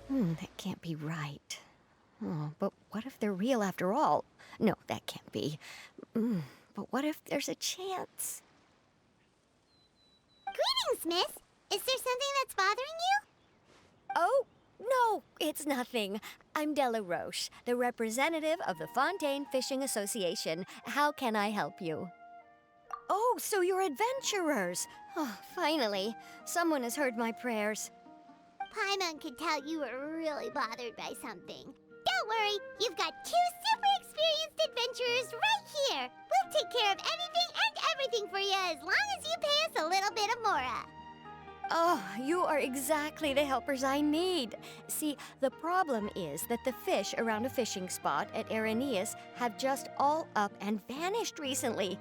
That can't be right. Oh, but what if they're real after all? No, that can't be. But what if there's a chance? Greetings, miss. Is there something that's bothering you? Oh, no, it's nothing. I'm Della Roche, the representative of the Fontaine Fishing Association. How can I help you? Oh, so you're adventurers. Oh, finally. Someone has heard my prayers. Paimon could tell you were really bothered by something. Don't worry, you've got two super experienced adventurers right here. We'll take care of anything and everything for you as long as you pay us a little bit of mora. Oh, you are exactly the helpers I need. See, the problem is that the fish around a fishing spot at Araneus have just all up and vanished recently.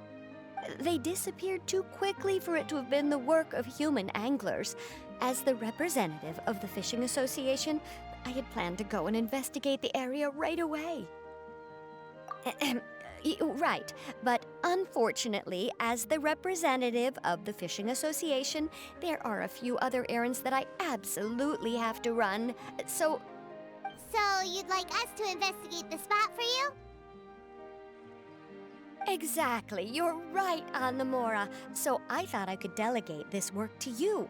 They disappeared too quickly for it to have been the work of human anglers. As the representative of the Fishing Association, I had planned to go and investigate the area right away. Right, but unfortunately, as the representative of the Fishing Association, there are a few other errands that I absolutely have to run. So you'd like us to investigate the spot for you? exactly, you're right on the Mora. So I thought I could delegate this work to you.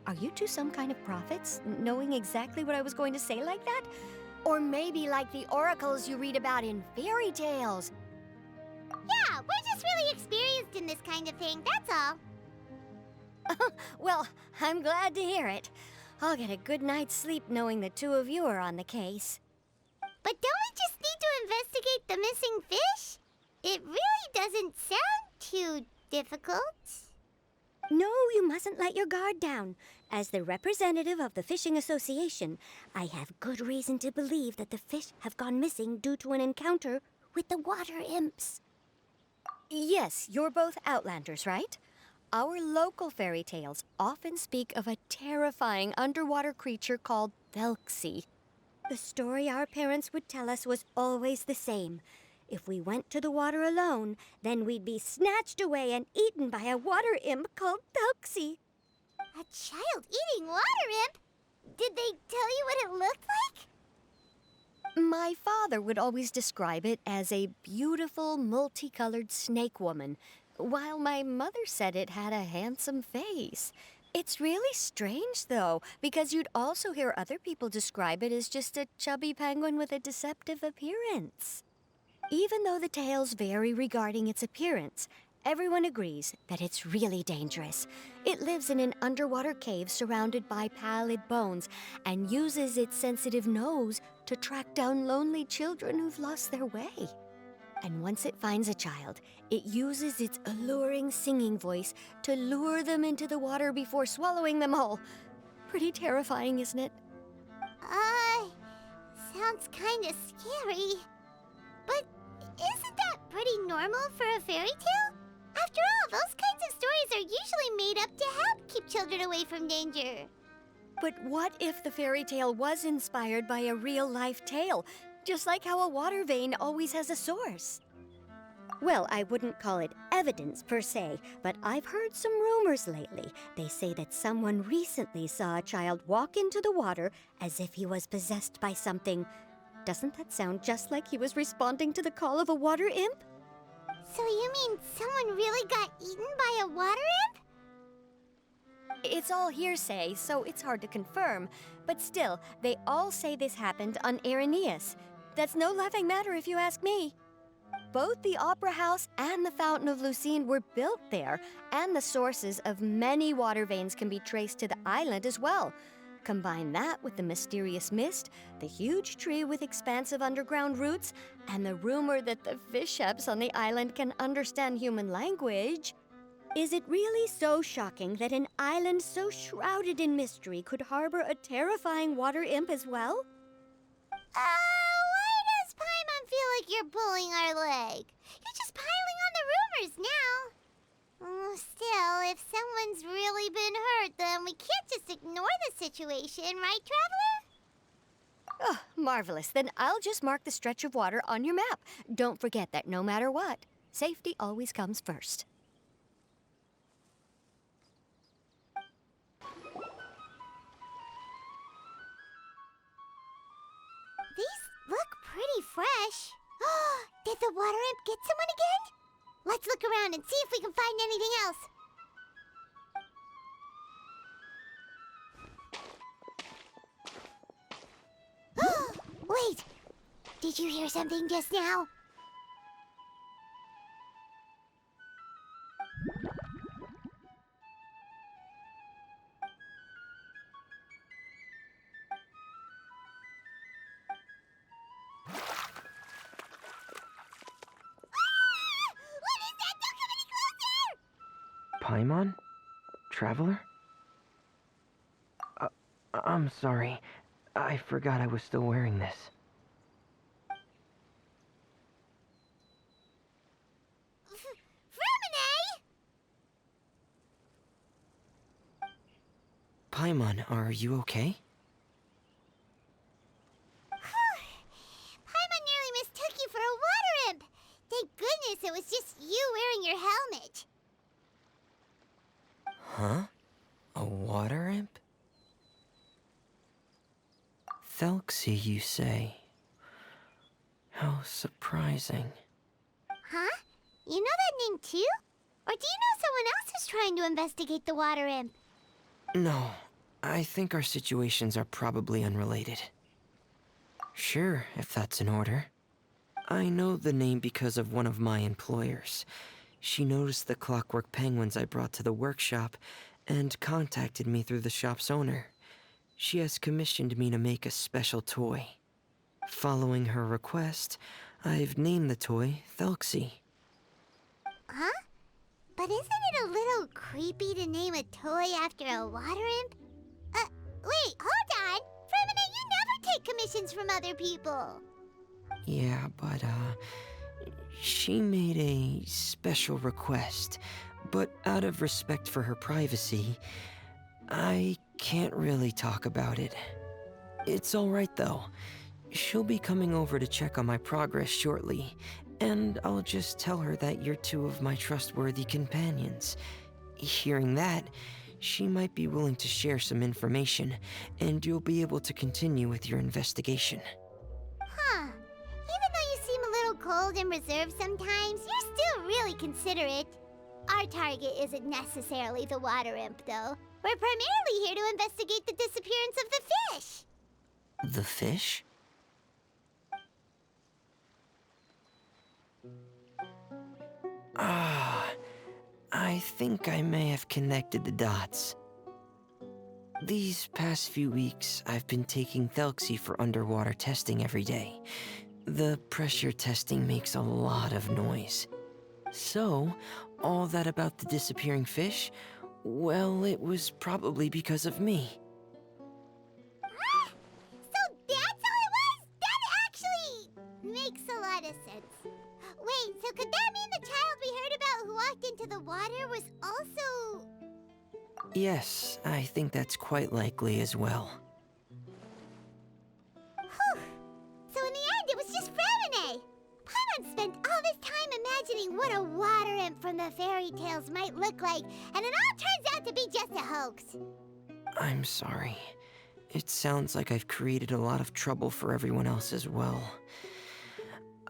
Are you two some kind of prophets, knowing exactly what I was going to say like that? Or maybe like the oracles you read about in fairy tales? Yeah, we're just really experienced in this kind of thing, that's all. Well, I'm glad to hear it. I'll get a good night's sleep knowing the two of you are on the case. But don't we just need to investigate the missing fish? It really doesn't sound too difficult. No, you mustn't let your guard down. As the representative of the Fishing Association, I have good reason to believe that the fish have gone missing due to an encounter with the water imps. Yes, you're both Outlanders, right? Our local fairy tales often speak of a terrifying underwater creature called Thelxie. The story our parents would tell us was always the same. If we went to the water alone, then we'd be snatched away and eaten by a water imp called Thelxie. A child eating water imp? Did they tell you what it looked like? My father would always describe it as a beautiful, multicolored snake woman, while my mother said it had a handsome face. It's really strange, though, because you'd also hear other people describe it as just a chubby penguin with a deceptive appearance. Even though the tales vary regarding its appearance, everyone agrees that it's really dangerous. It lives in an underwater cave surrounded by pallid bones and uses its sensitive nose to track down lonely children who've lost their way. And once it finds a child, it uses its alluring singing voice to lure them into the water before swallowing them whole. Pretty terrifying, isn't it? Sounds kinda scary. But isn't that pretty normal for a fairy tale? After all, those kinds of stories are usually made up to help keep children away from danger. But what if the fairy tale was inspired by a real-life tale, just like how a water vein always has a source? Well, I wouldn't call it evidence per se, but I've heard some rumors lately. They say that someone recently saw a child walk into the water as if he was possessed by something. Doesn't that sound just like he was responding to the call of a water imp? So you mean someone really got eaten by a water imp? It's all hearsay, so it's hard to confirm. But still, they all say this happened on Araneus. That's no laughing matter if you ask me. Both the Opera House and the Fountain of Lucine were built there, and the sources of many water veins can be traced to the island as well. Combine that with the mysterious mist, the huge tree with expansive underground roots, and the rumor that the fish shops on the island can understand human language. Is it really so shocking that an island so shrouded in mystery could harbor a terrifying water imp as well? Why does Paimon feel like you're pulling our leg? You're just piling on the rumors now. Still, if someone's really been hurt, then we can't just ignore the situation, right, Traveler? Oh, marvelous. Then I'll just mark the stretch of water on your map. Don't forget that no matter what, safety always comes first. These look pretty fresh. Did the water imp get someone again? Let's look around and see if we can find anything else. Wait! Did you hear something just now? What is that? Don't come any closer! Paimon? Traveler? I'm sorry. I forgot I was still wearing this. Freminet! Paimon, are you okay? Paimon nearly mistook you for a water imp. Thank goodness it was just you wearing your helmet. Huh? A water imp? Thelxie, you say? How surprising. Huh? You know that name too? Or do you know someone else who's trying to investigate the water imp? No, I think our situations are probably unrelated. Sure, if that's in order. I know the name because of one of my employers. She noticed the clockwork penguins I brought to the workshop and contacted me through the shop's owner. She has commissioned me to make a special toy. Following her request, I've named the toy Thelxie. Huh? But isn't it a little creepy to name a toy after a water imp? Wait, hold on! Freminet, you never take commissions from other people! Yeah, but, she made a special request, but out of respect for her privacy, I can't really talk about it. It's alright though. She'll be coming over to check on my progress shortly, and I'll just tell her that you're two of my trustworthy companions. Hearing that, she might be willing to share some information, and you'll be able to continue with your investigation. Huh. Even though you seem a little cold and reserved sometimes, you're still really considerate. Our target isn't necessarily the water imp, though. We're primarily here to investigate the disappearance of the fish. The fish? Ah, I think I may have connected the dots. These past few weeks, I've been taking Thelxie for underwater testing every day. The pressure testing makes a lot of noise. So, all that about the disappearing fish, well, it was probably because of me. So that's all it was? That actually makes a lot of sense. Wait, so could that mean the child we heard about who walked into the water was also... Yes, I think that's quite likely as well. Whew. So in the end, it was just Freminet. Paimon spent all this time imagining what a water imp from the fairy tales might look like, and it all turns out to be just a hoax. I'm sorry. It sounds like I've created a lot of trouble for everyone else as well.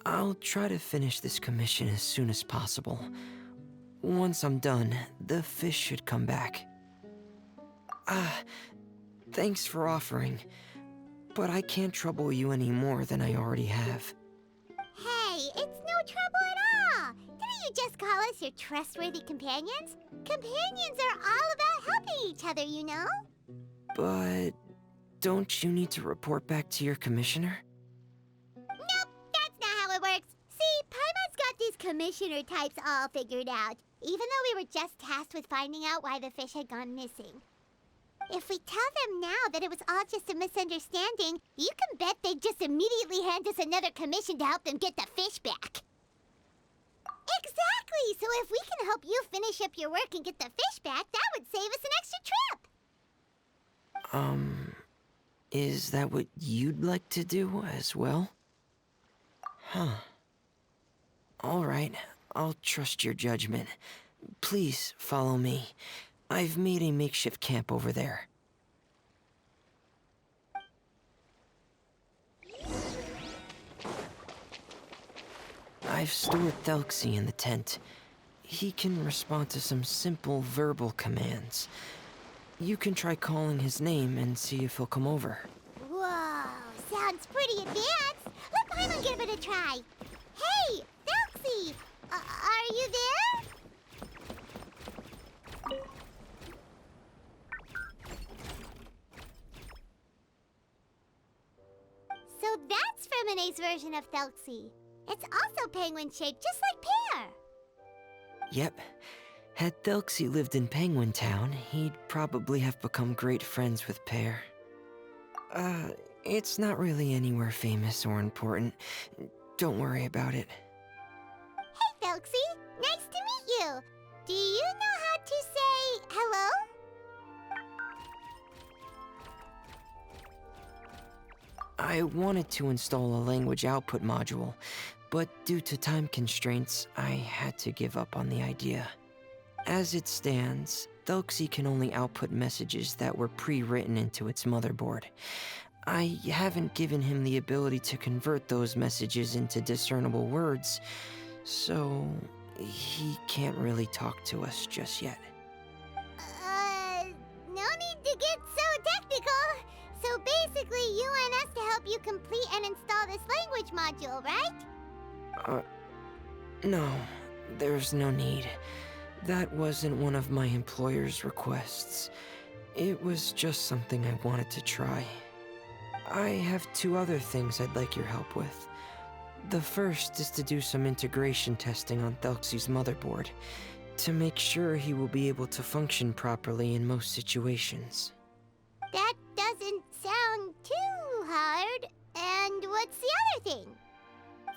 I'll try to finish this commission as soon as possible. Once I'm done, the fish should come back. Thanks for offering, but I can't trouble you any more than I already have. Hey, it's no trouble at all. Didn't you just call us your trustworthy companions? Companions are all about helping each other, you know? But don't you need to report back to your commissioner? Nope, that's not how it works. See, Paimon's got these commissioner types all figured out, even though we were just tasked with finding out why the fish had gone missing. If we tell them now that it was all just a misunderstanding, you can bet they'd just immediately hand us another commission to help them get the fish back. Exactly! So if we can help you finish up your work and get the fish back, that would save us an extra trip! Is that what you'd like to do as well? Huh. Alright, I'll trust your judgment. Please follow me. I've made a makeshift camp over there. I've stored Thelxie in the tent. He can respond to some simple verbal commands. You can try calling his name and see if he'll come over. Whoa, sounds pretty advanced. Look, I'm gonna give it a try. Hey, Thelxie, are you there? So that's Freminet's version of Thelxie. It's also penguin-shaped, just like Pear. Yep. Had Thelxie lived in Penguin Town, he'd probably have become great friends with Pear. It's not really anywhere famous or important. Don't worry about it. Hey, Thelxie, nice to meet you. Do you know how to say hello? I wanted to install a language output module, but due to time constraints, I had to give up on the idea. As it stands, Thelxie can only output messages that were pre-written into its motherboard. I haven't given him the ability to convert those messages into discernible words, so he can't really talk to us just yet. No need to get so technical. So basically, you want us to help you complete and install this language module, right? No, there's no need. That wasn't one of my employer's requests. It was just something I wanted to try. I have 2 other things I'd like your help with. The first is to do some integration testing on Thelxie's motherboard, to make sure he will be able to function properly in most situations. That doesn't sound too hard. And what's the other thing?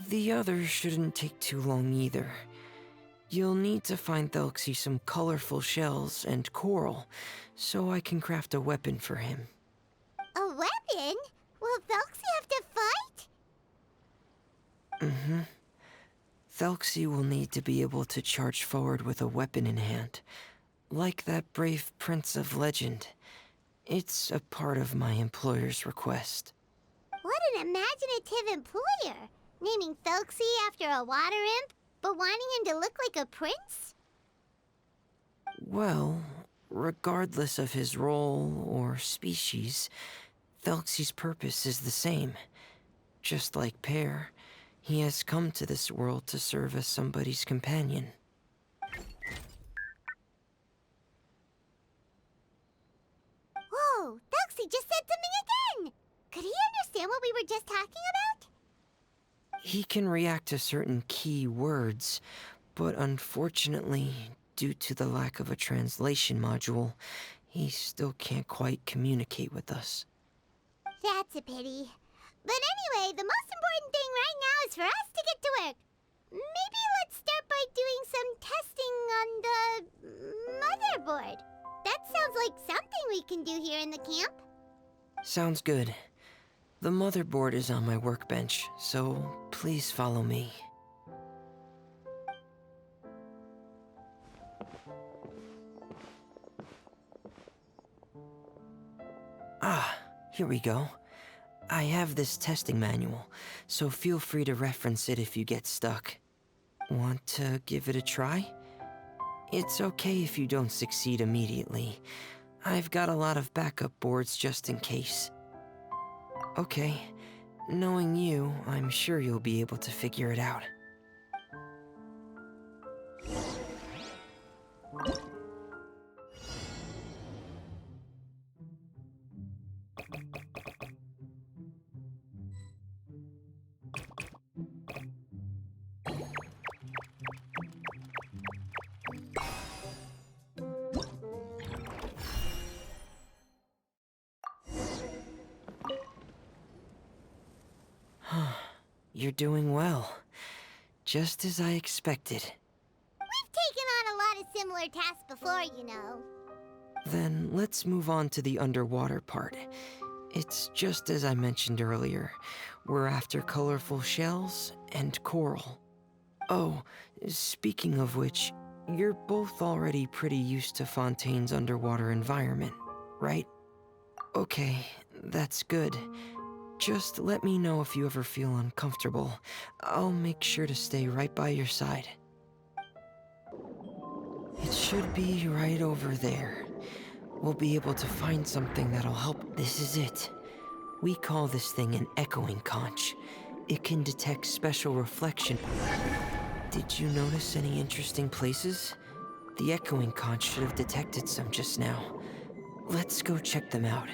The other shouldn't take too long either. You'll need to find Thelxie some colorful shells and coral, so I can craft a weapon for him. A weapon? Will Thelxie have to fight? Mm-hmm. Thelxie will need to be able to charge forward with a weapon in hand, like that brave prince of legend. It's a part of my employer's request. What an imaginative employer! Naming Thelxie after a water imp, but wanting him to look like a prince? Well, regardless of his role or species, Thelxie's purpose is the same. Just like Pear, he has come to this world to serve as somebody's companion. Whoa, Thelxie just said something again! Could he understand what we were just talking about? He can react to certain key words, but unfortunately, due to the lack of a translation module, he still can't quite communicate with us. That's a pity. But anyway, the most important thing right now is for us to get to work. Maybe let's start by doing some testing on the motherboard. That sounds like something we can do here in the camp. Sounds good. The motherboard is on my workbench, so please follow me. Ah, here we go. I have this testing manual, so feel free to reference it if you get stuck. Want to give it a try? It's okay if you don't succeed immediately. I've got a lot of backup boards just in case. Okay, knowing you, I'm sure you'll be able to figure it out. You're doing well. Just as I expected. We've taken on a lot of similar tasks before, you know. Then let's move on to the underwater part. It's just as I mentioned earlier. We're after colorful shells and coral. Oh, speaking of which, you're both already pretty used to Fontaine's underwater environment, right? Okay, that's good. Just let me know if you ever feel uncomfortable. I'll make sure to stay right by your side. It should be right over there. We'll be able to find something that'll help. This is it. We call this thing an echoing conch. It can detect special reflection. Did you notice any interesting places? The echoing conch should have detected some just now. Let's go check them out.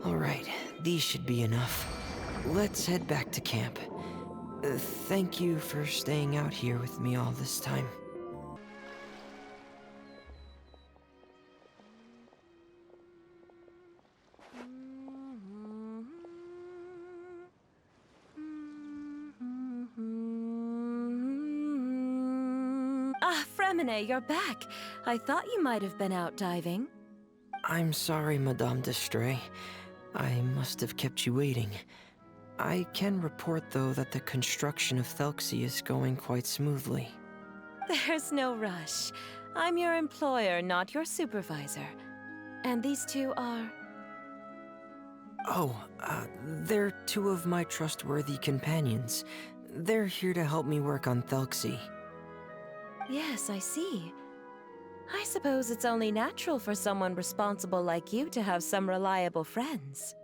Alright, these should be enough. Let's head back to camp. Thank you for staying out here with me all this time. Ah, Freminet, you're back. I thought you might have been out diving. I'm sorry, Madame d'Estray. I must have kept you waiting. I can report, though, that the construction of Thelxie is going quite smoothly. There's no rush. I'm your employer, not your supervisor. And these two are... Oh, they're two of my trustworthy companions. They're here to help me work on Thelxie. Yes, I see. I suppose it's only natural for someone responsible like you to have some reliable friends.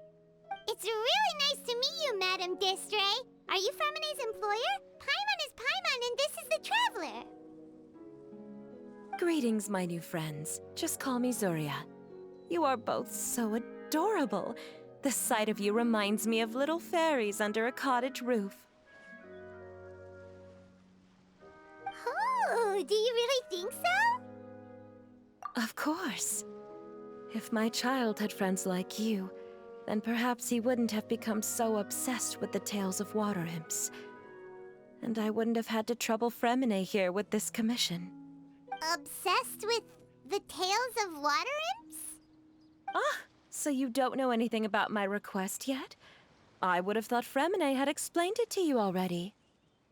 It's really nice to meet you, Madame d'Estray. Are you Freminet's employer? Paimon is Paimon, and this is the Traveler. Greetings, my new friends. Just call me Zuria. You are both so adorable. The sight of you reminds me of little fairies under a cottage roof. Oh, do you really think so? Of course. If my child had friends like you, then perhaps he wouldn't have become so obsessed with the tales of water imps. And I wouldn't have had to trouble Freminet here with this commission. Obsessed with the tales of water imps? Ah, so you don't know anything about my request yet? I would have thought Freminet had explained it to you already.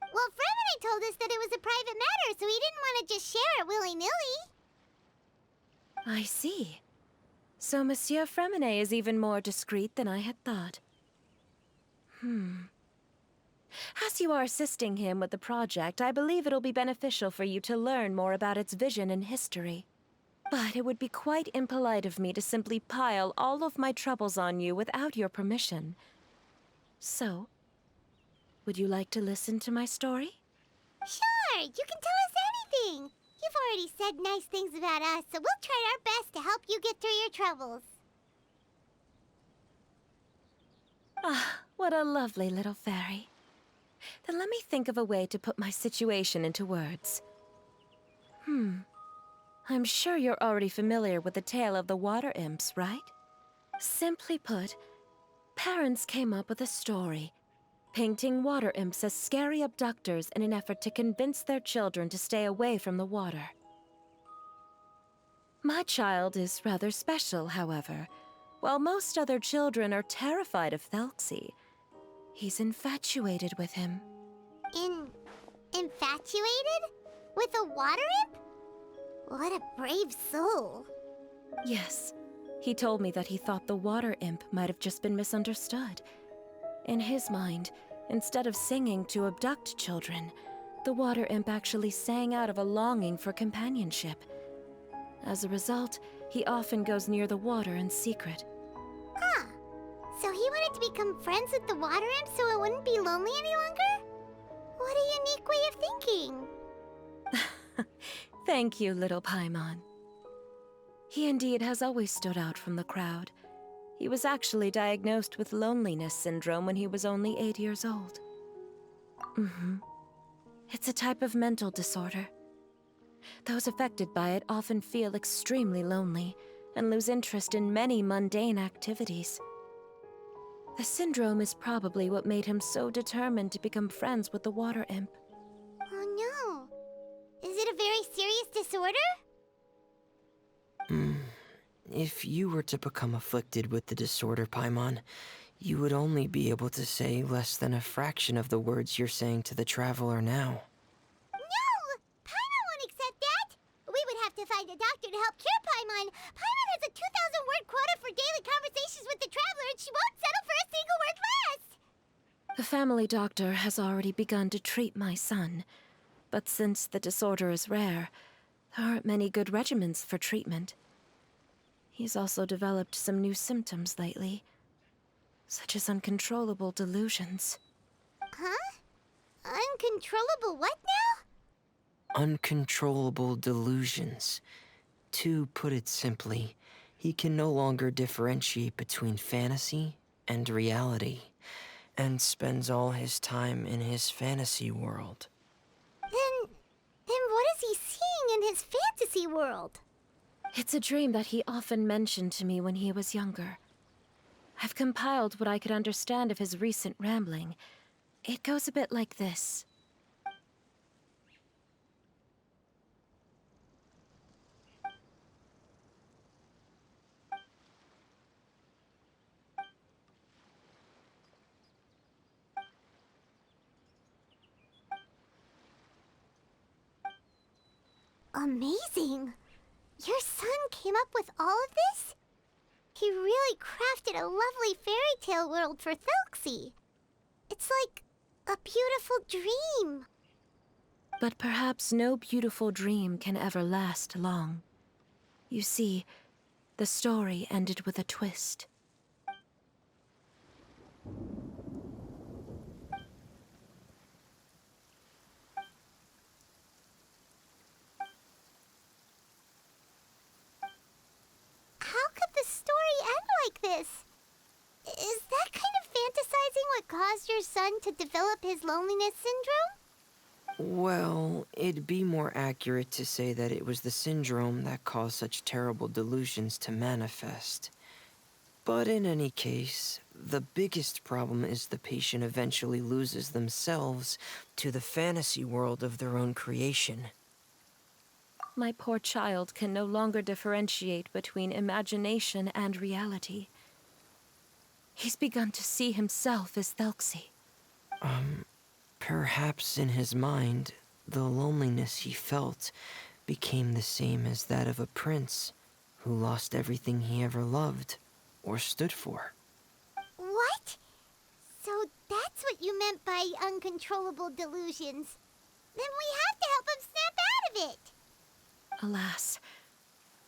Well, Freminate told us that it was a private matter, so he didn't want to just share it willy-nilly. I see. So Monsieur Freminet is even more discreet than I had thought. As you are assisting him with the project, I believe it'll be beneficial for you to learn more about its vision and history. But it would be quite impolite of me to simply pile all of my troubles on you without your permission. So, would you like to listen to my story? Sure, you can tell us anything. You've already said nice things about us, so we'll try our best to help you get through your troubles. Ah, what a lovely little fairy. Then let me think of a way to put my situation into words. I'm sure you're already familiar with the tale of the water imps, right? Simply put, parents came up with a story, painting water imps as scary abductors in an effort to convince their children to stay away from the water. My child is rather special, however. While most other children are terrified of Thelxie, he's infatuated with him. Infatuated? With a water imp? What a brave soul. Yes, he told me that he thought the water imp might have just been misunderstood. In his mind, instead of singing to abduct children, the water imp actually sang out of a longing for companionship. As a result, he often goes near the water in secret. Huh. So he wanted to become friends with the water imp so it wouldn't be lonely any longer? What a unique way of thinking. Thank you, little Paimon. He indeed has always stood out from the crowd. He was actually diagnosed with loneliness syndrome when he was only 8 years old. It's a type of mental disorder. Those affected by it often feel extremely lonely and lose interest in many mundane activities. The syndrome is probably what made him so determined to become friends with the water imp. Oh no. Is it a very serious disorder? If you were to become afflicted with the disorder, Paimon, you would only be able to say less than a fraction of the words you're saying to the traveler now. No! Paimon won't accept that! We would have to find a doctor to help cure Paimon. Paimon has a 2,000-word quota for daily conversations with the traveler, and she won't settle for a single word less! The family doctor has already begun to treat my son. But since the disorder is rare, there aren't many good regimens for treatment. He's also developed some new symptoms lately, such as uncontrollable delusions. Huh? Uncontrollable what now? Uncontrollable delusions. To put it simply, he can no longer differentiate between fantasy and reality, and spends all his time in his fantasy world. Then what is he seeing in his fantasy world? It's a dream that he often mentioned to me when he was younger. I've compiled what I could understand of his recent rambling. It goes a bit like this. Amazing! Your son came up with all of this? He really crafted a lovely fairy tale world for Thelxie. It's like a beautiful dream. But perhaps no beautiful dream can ever last long. You see, the story ended with a twist. How could the story end like this? Is that kind of fantasizing what caused your son to develop his loneliness syndrome? Well, it'd be more accurate to say that it was the syndrome that caused such terrible delusions to manifest. But in any case, the biggest problem is the patient eventually loses themselves to the fantasy world of their own creation. My poor child can no longer differentiate between imagination and reality. He's begun to see himself as Thelxie. Perhaps in his mind, the loneliness he felt became the same as that of a prince who lost everything he ever loved or stood for. What? So that's what you meant by uncontrollable delusions. Then we have to help him snap out of it. Alas,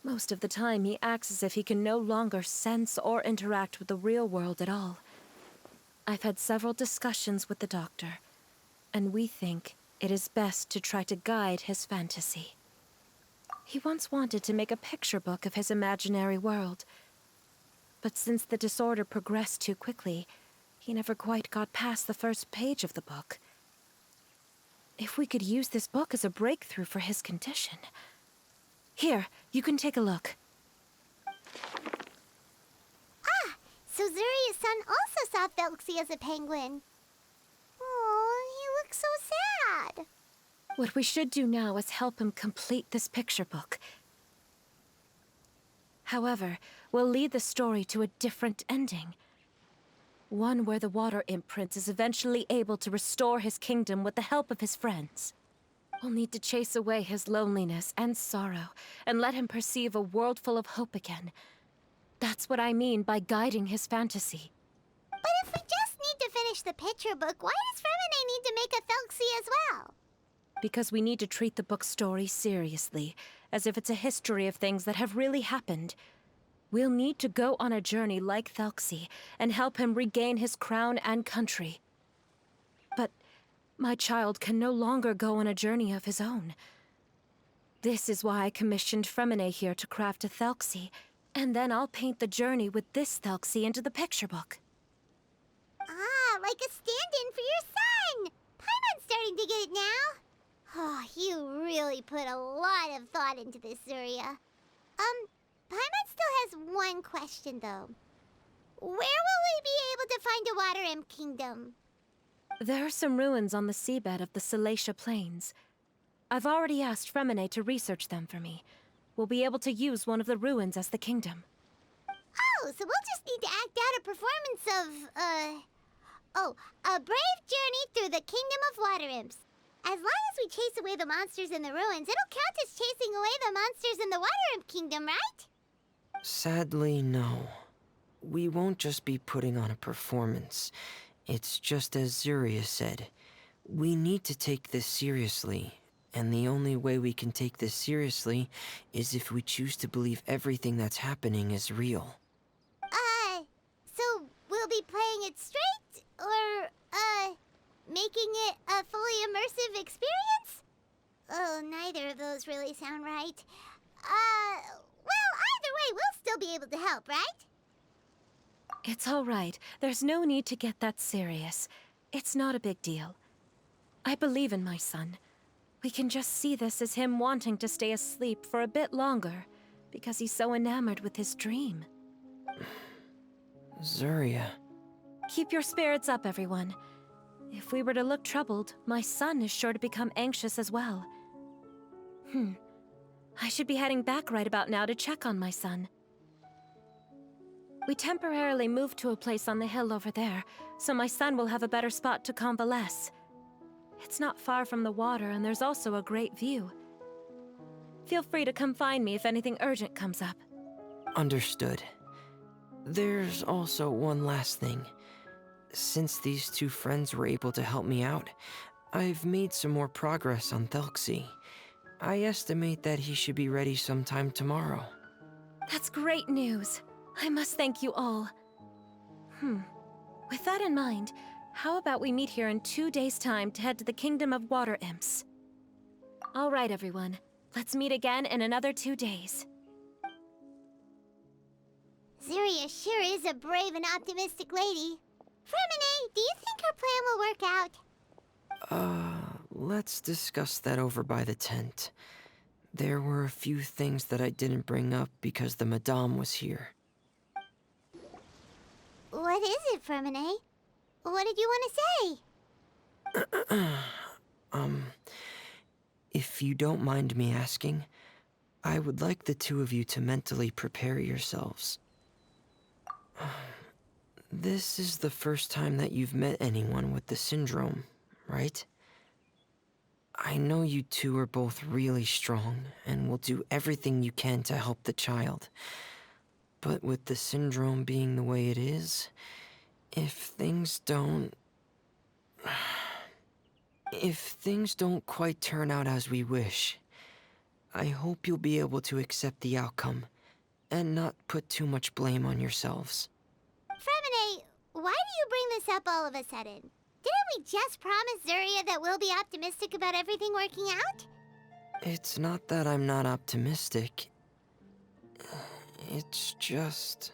most of the time he acts as if he can no longer sense or interact with the real world at all. I've had several discussions with the doctor, and we think it is best to try to guide his fantasy. He once wanted to make a picture book of his imaginary world, but since the disorder progressed too quickly, he never quite got past the first page of the book. If we could use this book as a breakthrough for his condition... Here, you can take a look. Ah, so Zuria's son also saw Thelxie as a penguin. Oh, he looks so sad. What we should do now is help him complete this picture book. However, we'll lead the story to a different ending. One where the Water Imp Prince is eventually able to restore his kingdom with the help of his friends. We'll need to chase away his loneliness and sorrow, and let him perceive a world full of hope again. That's what I mean by guiding his fantasy. But if we just need to finish the picture book, why does Freminet need to make a Thelxie as well? Because we need to treat the book's story seriously, as if it's a history of things that have really happened. We'll need to go on a journey like Thelxie, and help him regain his crown and country. But my child can no longer go on a journey of his own. This is why I commissioned Freminet here to craft a Thelxie, and then I'll paint the journey with this Thelxie into the picture book. Ah, like a stand-in for your son! Paimon's starting to get it now. Oh, you really put a lot of thought into this, Zuria. Paimon still has one question, though. Where will we be able to find a Water Imp Kingdom? There are some ruins on the seabed of the Salacia Plains. I've already asked Freminet to research them for me. We'll be able to use one of the ruins as the kingdom. Oh, so we'll just need to act out a performance of, a brave journey through the Kingdom of Water Imps. As long as we chase away the monsters in the ruins, it'll count as chasing away the monsters in the Water Imp Kingdom, right? Sadly, no. We won't just be putting on a performance. It's just as Zuria said. We need to take this seriously. And the only way we can take this seriously is if we choose to believe everything that's happening is real. So we'll be playing it straight? Or, making it a fully immersive experience? Oh, neither of those really sound right. Well, either way, we'll still be able to help, right? It's all right. There's no need to get that serious. It's not a big deal. I believe in my son. We can just see this as him wanting to stay asleep for a bit longer, because he's so enamored with his dream. Zuria. Keep your spirits up, everyone. If we were to look troubled, my son is sure to become anxious as well. I should be heading back right about now to check on my son. We temporarily moved to a place on the hill over there, so my son will have a better spot to convalesce. It's not far from the water, and there's also a great view. Feel free to come find me if anything urgent comes up. Understood. There's also one last thing. Since these two friends were able to help me out, I've made some more progress on Thelxie. I estimate that he should be ready sometime tomorrow. That's great news. I must thank you all. With that in mind, how about we meet here in 2 days' time to head to the Kingdom of Water Imps? All right, everyone. Let's meet again in another 2 days. Zuria sure is a brave and optimistic lady. Freminet, do you think her plan will work out? Let's discuss that over by the tent. There were a few things that I didn't bring up because the Madame was here. What is it, Freminet? What did you want to say? If you don't mind me asking, I would like the two of you to mentally prepare yourselves. This is the first time that you've met anyone with the syndrome, right? I know you two are both really strong and will do everything you can to help the child. But with the syndrome being the way it is, if things don't quite turn out as we wish, I hope you'll be able to accept the outcome and not put too much blame on yourselves. Freminet, why do you bring this up all of a sudden? Didn't we just promise Zuria that we'll be optimistic about everything working out? It's not that I'm not optimistic. It's just...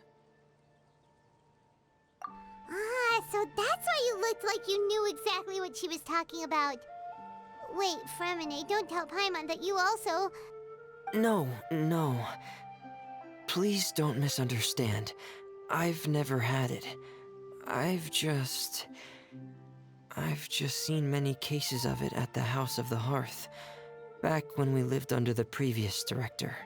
So that's why you looked like you knew exactly what she was talking about. Wait, Freminet, don't tell Paimon that you also... No. Please don't misunderstand. I've never had it. I've just seen many cases of it at the House of the Hearth, back when we lived under the previous director.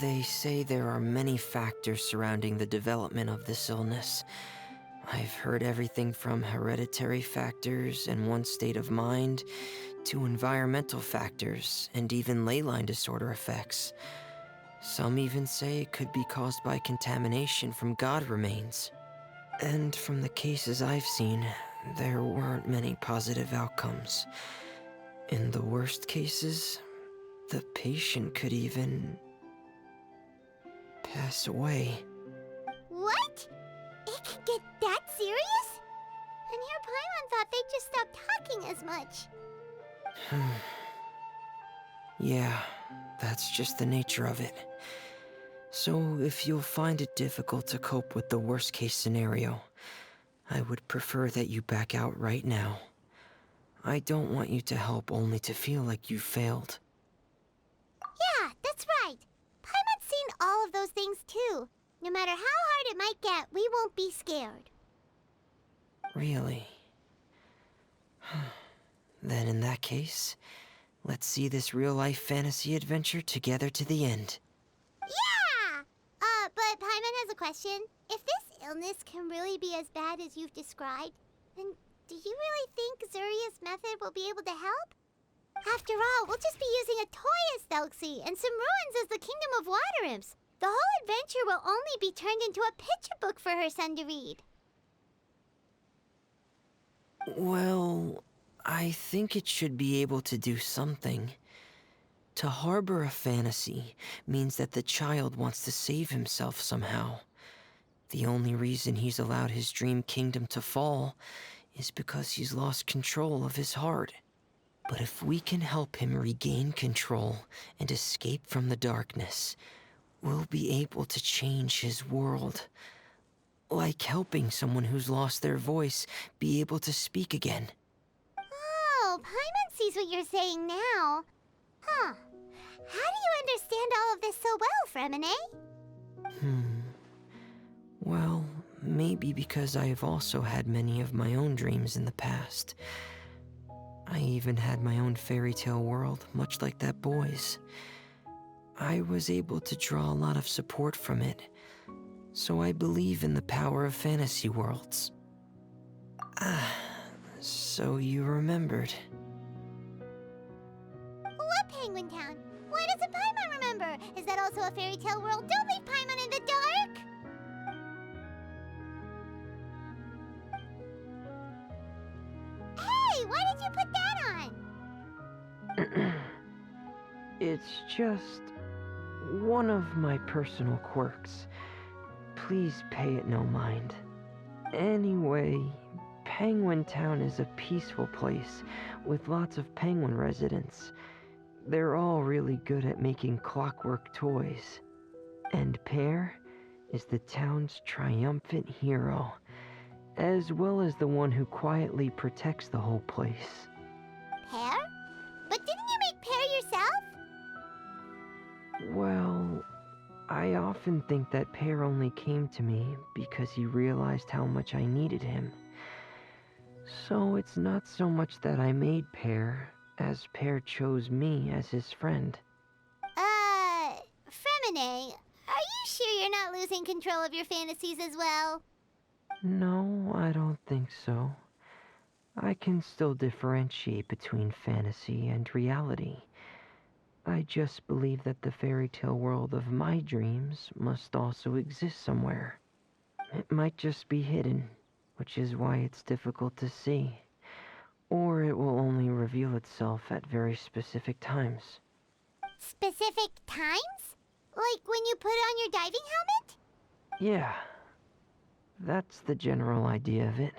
They say there are many factors surrounding the development of this illness. I've heard everything from hereditary factors and one's state of mind, to environmental factors, and even ley line disorder effects. Some even say it could be caused by contamination from god remains. And from the cases I've seen, there weren't many positive outcomes. In the worst cases, the patient could even pass away. What? It could get that serious? And here Paimon thought they'd just stop talking as much. Yeah, that's just the nature of it. So if you'll find it difficult to cope with the worst case scenario, I would prefer that you back out right now. I don't want you to help only to feel like you failed. Yeah, that's right. Paimon's seen all of those things too. No matter how hard it might get, we won't be scared. Really? Then in that case, let's see this real-life fantasy adventure together to the end. Yeah! But Paimon has a question. If this illness can really be as bad as you've described, then do you really think Zuria's method will be able to help? After all, we'll just be using a toy as Thelxie and some ruins as the Kingdom of Water Imps. The whole adventure will only be turned into a picture book for her son to read. Well, I think it should be able to do something. To harbor a fantasy means that the child wants to save himself somehow. The only reason he's allowed his dream kingdom to fall is because he's lost control of his heart. But if we can help him regain control and escape from the darkness, we'll be able to change his world. Like helping someone who's lost their voice be able to speak again. Oh, Paimon sees what you're saying now. Huh. How do you understand all of this so well, Freminet? Well, maybe because I have also had many of my own dreams in the past. I even had my own fairy tale world, much like that boy's. I was able to draw a lot of support from it, so I believe in the power of fantasy worlds. So you remembered. What Penguin Town? Why doesn't Paimon remember? Is that also a fairy tale world? Don't leave Paimon in the dark! Hey, why did you put that on? It's just one of my personal quirks. Please pay it no mind. Anyway, Penguin Town is a peaceful place with lots of penguin residents. They're all really good at making clockwork toys. And Pear is the town's triumphant hero, as well as the one who quietly protects the whole place. Pear? But didn't you make Pear yourself? Well, I often think that Pear only came to me because he realized how much I needed him. So it's not so much that I made Pear, as Pear chose me as his friend. Freminet, are you sure you're not losing control of your fantasies as well? No, I don't think so. I can still differentiate between fantasy and reality. I just believe that the fairy tale world of my dreams must also exist somewhere. It might just be hidden, which is why it's difficult to see. Or it will only reveal itself at very specific times. Specific times? Like when you put on your diving helmet? Yeah, that's the general idea of it.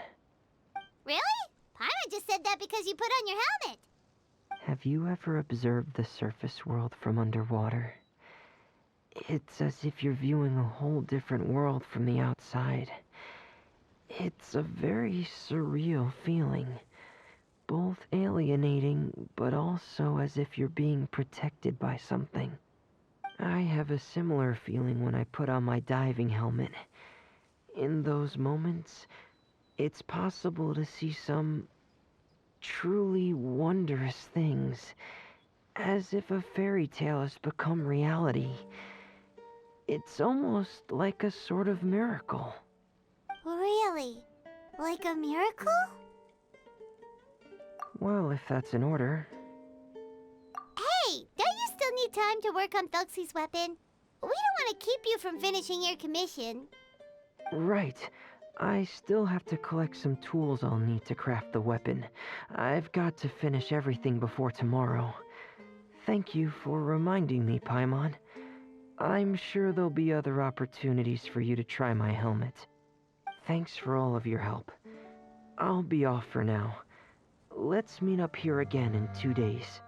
Really? Paimon just said that because you put on your helmet. Have you ever observed the surface world from underwater? It's as if you're viewing a whole different world from the outside. It's a very surreal feeling. Both alienating, but also as if you're being protected by something. I have a similar feeling when I put on my diving helmet. In those moments, it's possible to see some truly wondrous things, as if a fairy tale has become reality. It's almost like a sort of miracle. Really? Like a miracle? Well, if that's in order. Hey, don't you still need time to work on Thelxie's weapon? We don't want to keep you from finishing your commission. Right. I still have to collect some tools I'll need to craft the weapon. I've got to finish everything before tomorrow. Thank you for reminding me, Paimon. I'm sure there'll be other opportunities for you to try my helmet. Thanks for all of your help. I'll be off for now. Let's meet up here again in 2 days.